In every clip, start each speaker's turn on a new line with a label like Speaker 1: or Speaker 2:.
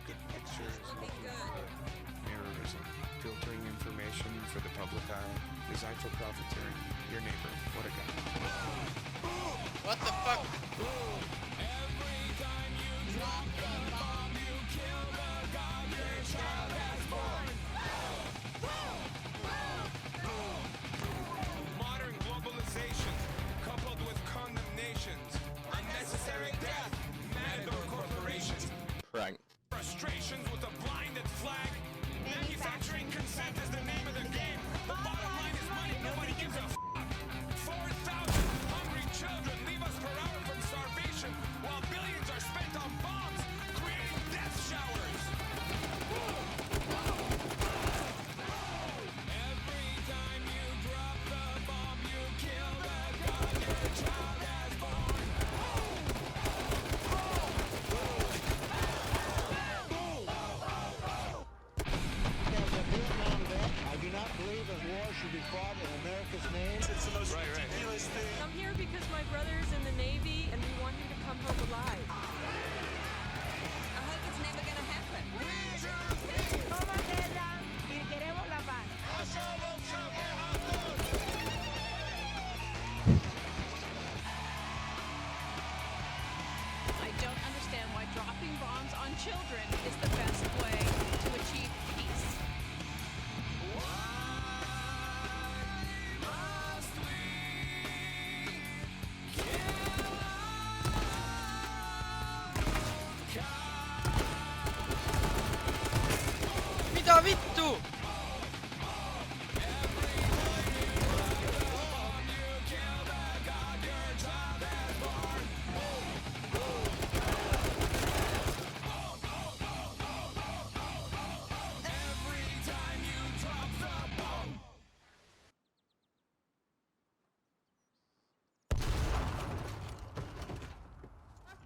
Speaker 1: taking pictures, looking for mirrors, and filtering information for the public eye. His eye for profiteering. Your neighbor. What a guy.
Speaker 2: What the fuck?
Speaker 3: Every time you drop the bomb, you kill the god your child has born. Modern globalization, coupled with condemnations, unnecessary death, matador corporations,
Speaker 2: Prank.
Speaker 3: frustrations with a blinded flag. Manufacturing consent is the name of the game. The bottom line is money. Nobody gives a f***. 4,000 hungry children leave us per hour from starvation, while billions are spent on bombs, creating death showers. Every time you drop the bomb, you kill the god your child has born.
Speaker 4: As a Vietnam vet, I do not believe that war should be fought in America's name.
Speaker 5: It's the most ridiculous thing.
Speaker 6: I'm here because my brother's in the Navy and we want him to come home alive.
Speaker 7: I hope it's never gonna happen.
Speaker 6: Somos guerra y queremos la paz.
Speaker 7: I don't understand why dropping bombs on children is the best way to achieve peace.
Speaker 2: Mitä vittu?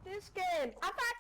Speaker 6: This game. I thought